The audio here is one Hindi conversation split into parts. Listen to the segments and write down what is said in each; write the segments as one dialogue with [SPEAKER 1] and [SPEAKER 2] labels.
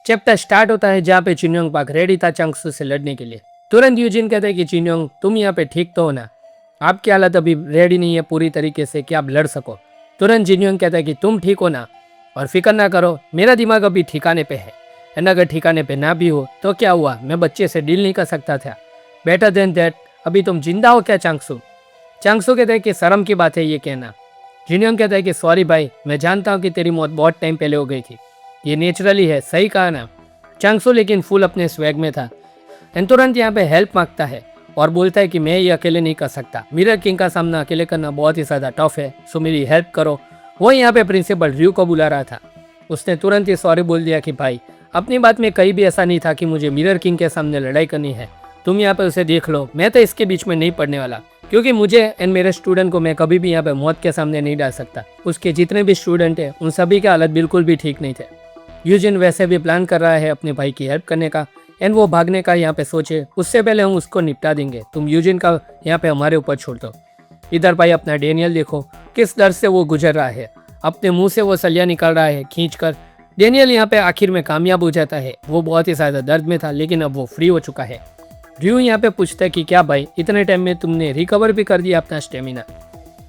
[SPEAKER 1] चैप्टर स्टार्ट होता है जहाँ पे जिनयोंग पार्क रेडी था चांगसू से लड़ने के लिए। तुरंत यूजिन कहता है कि जिनयोंग तुम यहाँ पे ठीक तो हो ना, आपकी हालत अभी रेडी नहीं है पूरी तरीके से कि आप लड़ सको। तुरंत जिनयोंग कहता है कि तुम ठीक हो ना, और फिक्र ना करो, मेरा दिमाग अभी ठिकाने पे है, एंड अगर ठिकाने पे ना भी हो तो क्या हुआ, मैं बच्चे से डील नहीं कर सकता था। बेटर देन दैट, अभी तुम जिंदा हो क्या चांगसू? चांगसू कहता है कि शर्म की बात है ये कहना। जिनयोंग कहता है कि सॉरी भाई, मैं जानता हूँ कि तेरी मौत बहुत टाइम पहले हो गई थी, ये नेचुरली है, सही कहा ना। चांगसू लेकिन फुल अपने स्वैग में था एंड तुरंत यहाँ पे हेल्प मांगता है और बोलता है कि मैं ये अकेले नहीं कर सकता, मिरर किंग का सामना अकेले करना बहुत ही ज़्यादा टफ है, सो मेरी हेल्प करो। वो यहाँ पे प्रिंसिपल र्यू को बुला रहा था। उसने तुरंत ही सॉरी बोल दिया कि भाई, अपनी बात में कहीं भी ऐसा नहीं था कि मुझे मिरर किंग के सामने लड़ाई करनी है, तुम यहाँ पे उसे देख लो, मैं तो इसके बीच में नहीं पड़ने वाला, क्योंकि मुझे एंड मेरे स्टूडेंट को मैं कभी भी यहाँ पे मौत के सामने नहीं डाल सकता। उसके जितने भी स्टूडेंट हैं उन सभी की हालत बिल्कुल भी ठीक नहीं थे। यूजिन वैसे भी प्लान कर रहा है अपने भाई की हेल्प करने का एंड वो भागने का यहाँ पे सोचे उससे पहले हम उसको निपटा देंगे, तुम यूजिन का यहाँ पे हमारे ऊपर छोड़ दो। इधर भाई अपना डेनियल देखो किस दर्द से वो गुजर रहा है, अपने मुंह से वो सलिया निकाल रहा है खींच कर। डेनियल यहाँ पे आखिर में कामयाब हो जाता है, वो बहुत ही ज़्यादा दर्द में था लेकिन अब वो फ्री हो चुका है। र्यू यहाँ पे पूछता है कि क्या भाई, इतने टाइम में तुमने रिकवर भी कर दिया अपना स्टेमिना?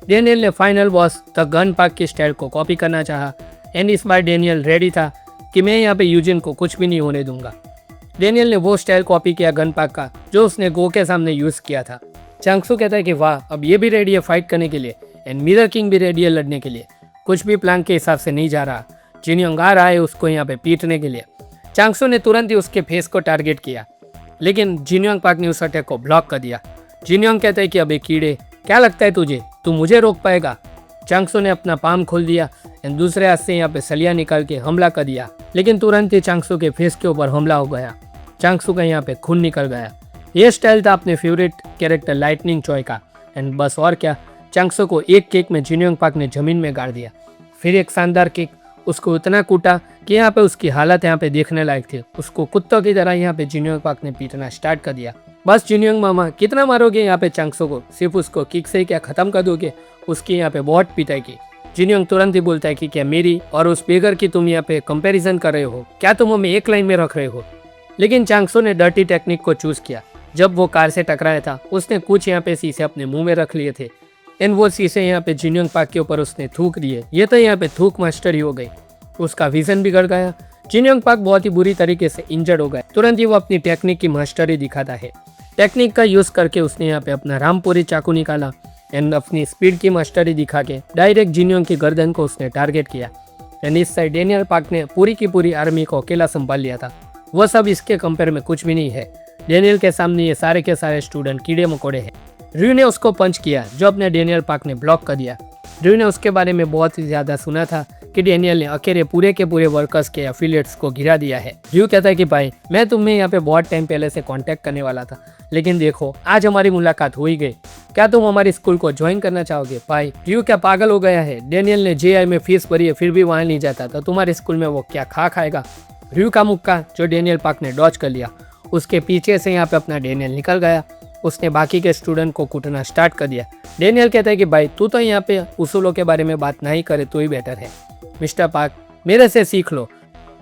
[SPEAKER 1] डेनियल ने final boss the gun park की स्टाइल को कॉपी करना चाहा एंड इस बार डेनियल रेडी था कि मैं यहाँ पे यूजिन को कुछ भी नहीं होने दूंगा। डेनियल ने वो स्टाइल कॉपी किया गन पार्क का जो उसने गो के सामने यूज़ किया था। चांगसू कहता है कि वाह, अब ये भी रेडी है फाइट करने के लिए एंड मिरर किंग भी रेडी है लड़ने के लिए, कुछ भी प्लान के हिसाब से नहीं जा रहा। जिनयोंग आ रहा है उसको यहाँ पे पीटने के लिए। चांगसू ने तुरंत ही उसके फेस को टारगेट किया लेकिन जिनयोंग पार्क ने उस अटैक को ब्लॉक कर दिया। जिनयोंग कहता है कि अबे कीड़े, क्या लगता है तुझे, तू मुझे रोक पाएगा? चांगसू ने अपना पाम खोल दिया एंड दूसरे हाथ से यहाँ पे सलिया निकाल के हमला कर दिया, लेकिन तुरंत ही चांगसू के फेस के ऊपर हमला हो गया। चांगसू का यहाँ पे खून निकल गया। ये स्टाइल था अपने फेवरेट कैरेक्टर लाइटनिंग चॉय का एंड बस और क्या, चांगसू को एक किक में जिनयोंग पार्क ने जमीन में गाड़ दिया। फिर एक शानदार किक, उसको इतना कूटा कि यहाँ पे उसकी हालत यहाँ पे देखने लायक थी। उसको कुत्तों की तरह यहाँ पे जिनयोंग पार्क ने पीटना स्टार्ट कर दिया। बस जिनयोंग मामा, कितना मारोगे यहाँ पे चांगसू को, सिर्फ उसको किक से ही क्या खत्म कर दोगे? उसकी यहाँ पे बहुत पिटाई की। जिनयोंग तुरंत ही बोलता है कि क्या मेरी और उस बेगर की तुम यहाँ पे कंपैरिजन कर रहे हो, क्या तुम हमें एक लाइन में रख रहे हो? लेकिन चांगसू ने डर्टी टेक्निक को चूज किया। जब वो कार से टकराया था उसने कुछ यहाँ पे शीशे अपने मुंह में रख लिए थे एंड वो शीशे यहाँ पे जिनयोंग पार्क के ऊपर उसने थूक दिए। ये तो यहाँ पे थूक मास्टर ही हो गई। उसका विजन बिगड़ गया। जिनयोंग पार्क बहुत ही बुरी तरीके से इंजर्ड हो गया। तुरंत ही वो अपनी टेक्निक की मास्टरी दिखाता है। टेक्निक का यूज करके उसने यहाँ पे अपना रामपुरी चाकू निकाला एंड अपनी स्पीड की मास्टरी दिखा के डायरेक्ट जिनयोंग की गर्दन को उसने टारगेट किया एंड इस साइड डेनियल पार्क ने पूरी की पूरी आर्मी को अकेला संभाल लिया था। वह सब इसके कंपेयर में कुछ भी नहीं है। डेनियल के सामने ये सारे के सारे स्टूडेंट कीड़े मकोड़े हैं। र्यू ने उसको पंच किया जो अपने डेनियल पार्क ने ब्लॉक कर दिया। र्यू ने उसके बारे में बहुत ही ज़्यादा सुना था कि डेनियल ने अकेले पूरे के पूरे वर्कर्स के एफिलिएट्स को गिरा दिया है। र्यू कहता है कि भाई, मैं तुम्हें यहाँ पे बहुत टाइम पहले से कांटेक्ट करने वाला था, लेकिन देखो आज हमारी मुलाकात हो ही गई। क्या तुम हमारी स्कूल को ज्वाइन करना चाहोगे? भाई, र्यू क्या पागल हो गया है? डेनियल ने जेआई में फीस भरी है फिर भी वहाँ नहीं जाता, तो तुम्हारे स्कूल में वो क्या खा खाएगा? र्यू का मुक्का जो डेनियल पार्क ने डॉज कर लिया, उसके पीछे से यहाँ पे अपना डेनियल निकल गया। उसने बाकी के स्टूडेंट को कूटना स्टार्ट कर दिया। डेनियल कहता है कि भाई, तू तो यहाँ पे उसूलों के बारे में बात नहीं करे तो ही बेटर है। मिस्टर पार्क, मेरे से सीख लो।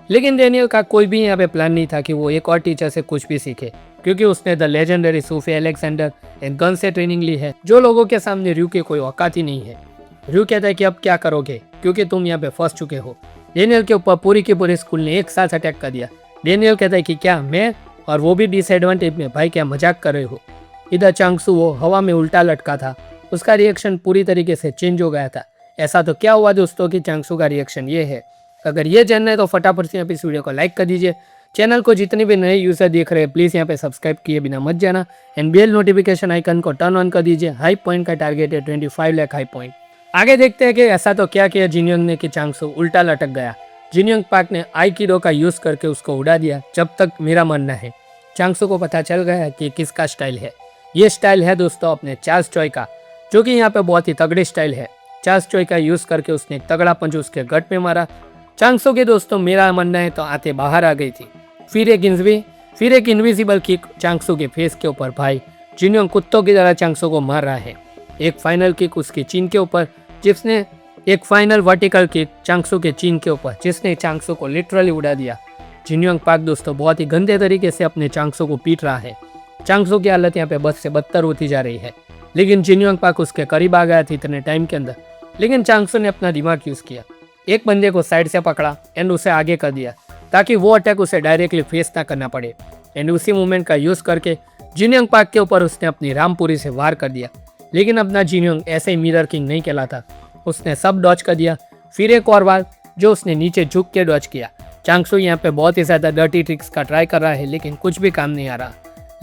[SPEAKER 1] लेकिन डेनियल का कोई भी यहाँ पे प्लान नहीं था कि वो एक और टीचर से कुछ भी सीखे, क्योंकि उसने the legendary Sufi Alexander and gun से ट्रेनिंग ली है, जो लोगों के सामने र्यू की कोई औकात ही नहीं है। र्यू कहता है कि अब क्या करोगे, क्योंकि तुम यहाँ पे फंस चुके हो। डेनियल के ऊपर पूरी की पूरी स्कूल ने एक साथ अटैक कर दिया। डेनियल कहता है कि क्या मैं, और वो भी डिसएडवांटेज में? भाई, क्या मजाक कर रहे हो? इधर चांगसू वो हवा में उल्टा लटका था। उसका रिएक्शन पूरी तरीके से चेंज हो गया था। ऐसा तो क्या हुआ दोस्तों कि चांगसू का रिएक्शन ये है। अगर ये जानना है तो फटाफट से यहाँ पे इस वीडियो को लाइक कर दीजिए। चैनल को जितने भी नए यूजर देख रहे हैं प्लीज़ यहाँ पे सब्सक्राइब किए बिना मत जाना एंड बेल नोटिफिकेशन आइकन को टर्न ऑन कर दीजिए। हाई पॉइंट का टारगेट है 25 लाख हाई पॉइंट। आगे देखते हैं कि ऐसा तो क्या किया जिनयोंग ने कि चांगसू उल्टा लटक गया। जिनयोंग पार्क ने आइकिडो का यूज करके उसको उड़ा दिया। जब तक मेरा मानना है चांगसू को पता चल गया कि किसका स्टाइल है। ये स्टाइल है दोस्तों अपने चार्ल्स चॉय का, जो कि यहाँ पे बहुत ही तगड़ी स्टाइल है। चार्ल्स चॉय का यूज करके उसने एक तगड़ा पंच उसके गट में मारा। चांगसू के दोस्तों मेरा मानना है तो आते बाहर आ गई थी। फिर एक इनविजिबल किक चांगसू के फेस के ऊपर। भाई, जिनयोंग कुत्तों की तरह चांगसू को मार रहा है। एक फाइनल किक उसके चिन के ऊपर, एक फाइनल वर्टिकल किक चांगसू के चिन के ऊपर, जिसने चांगसू को लिटरली उड़ा दिया। जिन्योंग पाक दोस्तों बहुत ही गंदे तरीके से अपने चांगसो को पीट रहा है। चांगसो की हालत यहाँ पे बद से बदतर होती जा रही है, लेकिन जिन्योंग पाक उसके करीब आ गया था इतने टाइम के अंदर। लेकिन चांगसो ने अपना दिमाग यूज़ किया, एक बंदे को साइड से पकड़ा एंड उसे आगे कर दिया ताकि वो अटैक उसे डायरेक्टली फेस ना करना पड़े। एंड उसी मूवमेंट का यूज़ करके जिन्योंग पाक के ऊपर उसने अपनी रामपुरी से वार कर दिया। लेकिन अपना जिन्योंग ऐसे ही मिरर किंग नहीं कहलाता, उसने सब डॉज कर दिया। फिर एक और बार जो उसने नीचे झुक के डॉज किया। चांगसो यहाँ पे बहुत ही ज़्यादा डर्टी ट्रिक्स का ट्राई कर रहा है, लेकिन कुछ भी काम नहीं आ रहा।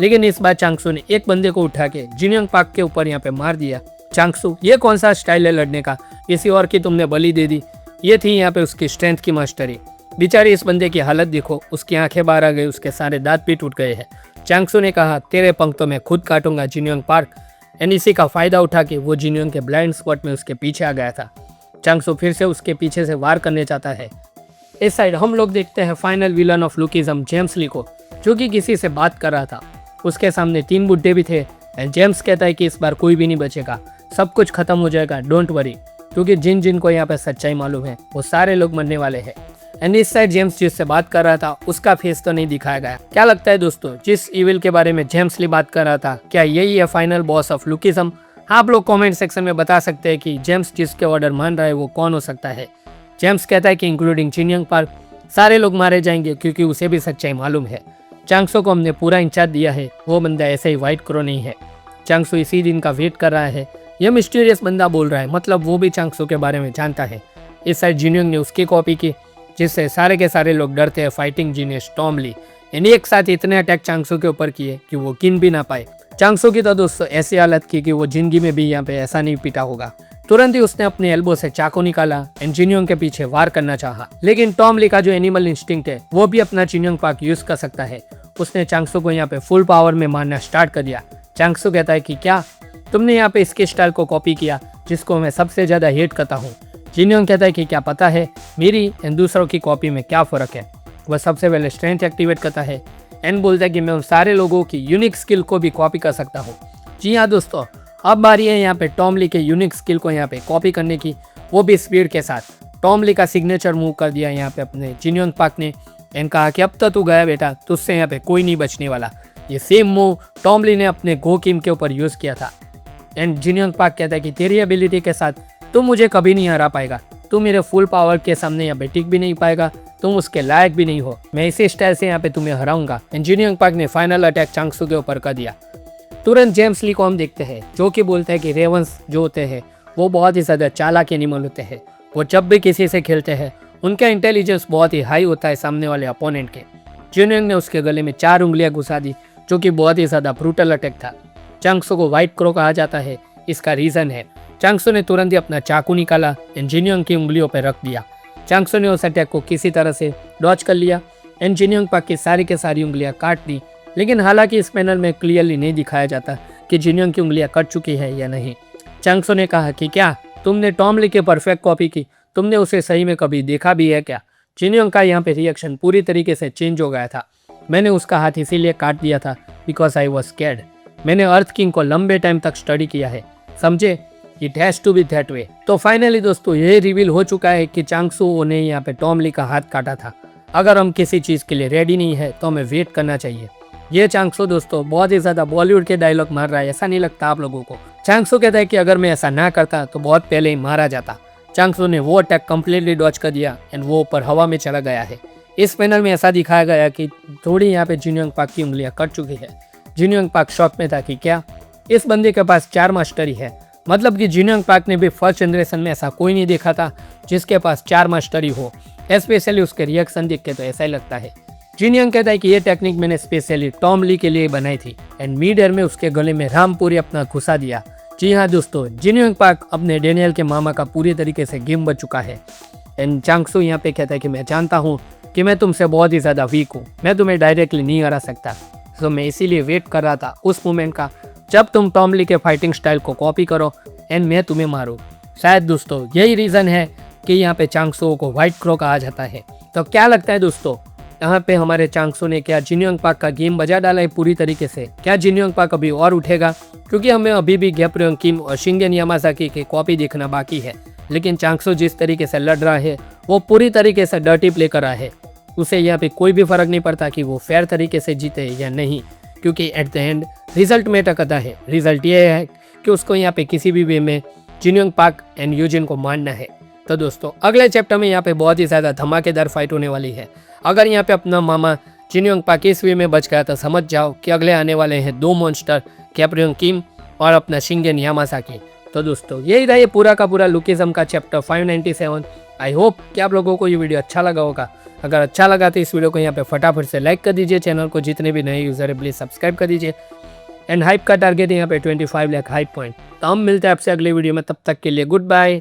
[SPEAKER 1] लेकिन इस बार चांगसो ने एक बंदे को उठा के जिन्योंग पाक के ऊपर यहाँ पे मार दिया। चांगसो ये कौन सा स्टाइल है लड़ने का, किसी और की तुमने बलि दे दी। ये थी यहाँ पे उसकी स्ट्रेंथ की मास्टरी। बेचारी इस बंदे की हालत देखो, उसकी आंखें बाहर आ गई, उसके सारे दांत भी टूट गए हैं। चांगसो ने कहा तेरे पंख तो मैं खुद काटूंगा जिन्योंग पाक। एंड इसी का फायदा उठा के वो जिन्योंग के ब्लाइंड स्पॉट में उसके पीछे आ गया था। चांगसो फिर से उसके पीछे से वार करने चाहता है। इस साइड हम लोग देखते हैं final villain of lookism James Lee को, जो कि किसी से बात कर रहा था। उसके सामने 3 बुड्ढे भी थे एंड जेम्स कहता है कि इस बार कोई भी नहीं बचेगा, सब कुछ खत्म हो जाएगा, डोंट वरी। क्योंकि जिन जिन को यहाँ पे सच्चाई मालूम है वो सारे लोग मरने वाले हैं। एंड इस साइड जेम्स जिससे बात कर रहा था उसका फेस तो नहीं दिखाया गया। क्या लगता है दोस्तों, जिस इविल के बारे में जेम्स ली बात कर रहा था, क्या यही है फाइनल बॉस ऑफ लुकिज्म? आप लोग कमेंट सेक्शन में बता सकते हैं कि जेम्स जिसके ऑर्डर मान रहा है वो कौन हो सकता है। जेम्स कहता है कि इंक्लूडिंग जिन्योंग पाक सारे लोग मारे जाएंगे, क्योंकि उसे भी सच्चाई मालूम है। चांगसो को हमने पूरा इंचार्ज दिया है, वो बंदा ऐसे ही वाइट क्रो नहीं है। चांगसो इसी दिन का वेट कर रहा है। यह मिस्टीरियस बंदा बोल रहा है, मतलब वो भी चांगसो के बारे में जानता है। इस साइड जिन्योंग ने उसकी कॉपी की, जिससे सारे के सारे लोग डरते हैं फाइटिंग जीनियस टॉम ली। यानी एक साथ इतने अटैक चांगसो के ऊपर किए कि वो गिन भी ना पाए। चांगसो की तो दोस्तों ऐसी हालत की कि वो जिंदगी में भी यहाँ पे ऐसा नहीं पीटा होगा। तुरंत ही उसने अपने एल्बो से चाकू निकाला एंड जिन्योंग के पीछे वार करना चाहा। लेकिन टॉम ली का जो एनिमल इंस्टिंक्ट है वो भी अपना जिन्योंग पाक यूज कर सकता है। उसने चांगसो को यहाँ पे फुल पावर में मारना स्टार्ट कर दिया। चांगसो कहता है कि क्या तुमने यहाँ पे इसके स्टाइल को कॉपी किया जिसको मैं सबसे ज्यादा हेट करता हूँ। जिन्योंग कहता है कि क्या पता है मेरी एंड दूसरों की कॉपी में क्या फर्क है। वह सबसे पहले स्ट्रेंथ एक्टिवेट करता है एंड बोलता है कि मैं उन सारे लोगों की यूनिक स्किल को भी कॉपी कर सकता हूँ। जी हाँ दोस्तों, अब बारी है यहाँ पे टॉम ली के यूनिक स्किल को यहाँ पे कॉपी करने की, वो भी स्पीड के साथ। टॉम ली का सिग्नेचर मूव कर दिया यहाँ पे अपने जिन्योंग पाक ने एंड कहा कि अब तो तू गया बेटा, तुझसे यहाँ पे कोई नहीं बचने वाला। ये सेम मूव टॉम ली ने अपने गो किम के ऊपर यूज किया था। एंड जिन्योंग पाक कहता है कि तेरी एबिलिटी के साथ तुम मुझे कभी नहीं हरा पाएगा, तुम मेरे फुल पावर के सामने यहाँ पे टिक भी नहीं पाएगा, तुम उसके लायक भी नहीं हो, मैं इसी स्टाइल से यहाँ पे तुम्हें हराऊंगा। एंड जिन्योंग पाक ने फाइनल अटैक चांगसो के ऊपर कर दिया। तुरंत जेम्स ली को हम देखते हैं, जो कि बोलते हैं कि रेवंस जो होते हैं वो बहुत ही ज़्यादा चालाक एनिमल होते हैं। वो जब भी किसी से खेलते हैं उनका इंटेलिजेंस बहुत ही हाई होता है सामने वाले अपोनेंट के। जिन्योंग ने उसके गले में 4 उंगलियां घुसा दी, जो कि बहुत ही ज़्यादा ब्रूटल अटैक था। चांगसो को व्हाइट क्रो कहा जाता है, इसका रीज़न है चांगसो ने तुरंत ही अपना चाकू निकाला एंड जिन्योंग की उंगलियों पर रख दिया। चांगसो ने उस अटैक को किसी तरह से डॉच कर लिया एंड जिन्योंग पाक की सारी उंगलियां काट दी। लेकिन हालांकि इस पैनल में क्लियरली नहीं दिखाया जाता कि जिन्योंग की उंगलियां कट चुकी है या नहीं। चांगसो ने कहा कि क्या तुमने टॉम ली की परफेक्ट कॉपी की, तुमने उसे सही में कभी देखा भी है क्या? जिन्योंग का यहाँ पे रिएक्शन पूरी तरीके से चेंज हो गया था। मैंने उसका हाथ इसीलिए काट दिया था बिकॉज आई वॉज स्कैर्ड। मैंने अर्थ किंग को लंबे टाइम तक स्टडी किया है, समझे? It has to be that way. तो फाइनली दोस्तों ये रिवील हो चुका है कि चांगसो ने यहाँ पे टॉम ली का हाथ काटा था। अगर हम किसी चीज़ के लिए रेडी नहीं है तो हमें वेट करना चाहिए। ये चांगसो दोस्तों बहुत ही ज़्यादा बॉलीवुड के डायलॉग मार रहा है, ऐसा नहीं लगता आप लोगों को? चांगसो कहता है कि अगर मैं ऐसा ना करता तो बहुत पहले ही मारा जाता। चांगसो ने वो अटैक कम्प्लीटली डॉच कर दिया एंड वो ऊपर हवा में चला गया है। इस पैनल में ऐसा दिखाया गया कि थोड़ी यहाँ पे जिन्योंग पाक की उंगलियाँ कट चुकी है। जिन्योंग पाक शॉक में था कि क्या इस बंदे के पास 4 मास्टरी है, मतलब कि जिन्योंग पाक ने भी फर्स्ट जनरेशन में ऐसा कोई नहीं देखा था जिसके पास 4 मास्टरी हो। स्पेशली उसके रिएक्शन देख के तो ऐसा ही लगता है। जिन्योंग कहता है कि ये टेक्निक मैंने स्पेशली टॉम ली के लिए बनाई थी एंड मिड एयर में उसके गले में रामपुरी अपना घुसा दिया। जी हाँ दोस्तों, जिन्योंग पाक अपने डेनियल के मामा का पूरी तरीके से गेम बच चुका है। एंड चांगसो यहाँ पे कहता है कि मैं जानता हूँ कि मैं तुमसे बहुत ही ज़्यादा वीक हूँ, मैं तुम्हें डायरेक्टली नहीं हरा सकता। तो मैं इसीलिए वेट कर रहा था उस मोमेंट का जब तुम टॉम ली के फाइटिंग स्टाइल को कॉपी करो एंड मैं तुम्हें मारूँ। शायद दोस्तों यही रीज़न है कि यहाँ पे चांगसो को व्हाइट क्रो कहा जाता है। तो क्या लगता है दोस्तों, यहाँ पे हमारे चांगसो ने क्या जिन्योंग पाक का गेम बजा डाला है पूरी तरीके से? क्या जिन्योंग पाक अभी और उठेगा? क्योंकि हमें अभी भी गैब्रियल किम और शिंगेन यामाजाकी की कॉपी देखना बाकी है। लेकिन चांगसो जिस तरीके से लड़ रहा है वो पूरी तरीके से डर्टी प्ले कर रहा है। उसे यहाँ पे कोई भी फर्क नहीं पड़ता कि वो फेयर तरीके से जीते या नहीं, क्योंकि at the end result matter करता है। रिजल्ट ये है कि उसको यहाँ पे किसी भी वे में जिन पाक एंड यूजिन को मारना है। तो दोस्तों अगले चैप्टर में यहाँ पे बहुत ही ज़्यादा धमाकेदार फाइट होने वाली है। अगर यहाँ पे अपना मामा जिन पाक इस वे में बच गया तो समझ जाओ कि अगले आने वाले हैं 2 मॉन्स्टर, कैप्रियन किम और अपना शिंगेन यामासाकी। तो दोस्तों यही था ये पूरा का पूरा लुकिज्म का चैप्टर 597। आई होप कि आप लोगों को ये वीडियो अच्छा लगा होगा। अगर अच्छा लगा तो इस वीडियो को यहाँ पे फटाफट से लाइक कर दीजिए, चैनल को जितने भी नए यूज़र है प्लीज़ सब्सक्राइब कर दीजिए। एंड हाइप का टारगेट यहाँ पे 25 लाख हाइप पॉइंट। तो हम मिलते हैं आपसे अगले वीडियो में, तब तक के लिए गुड बाय।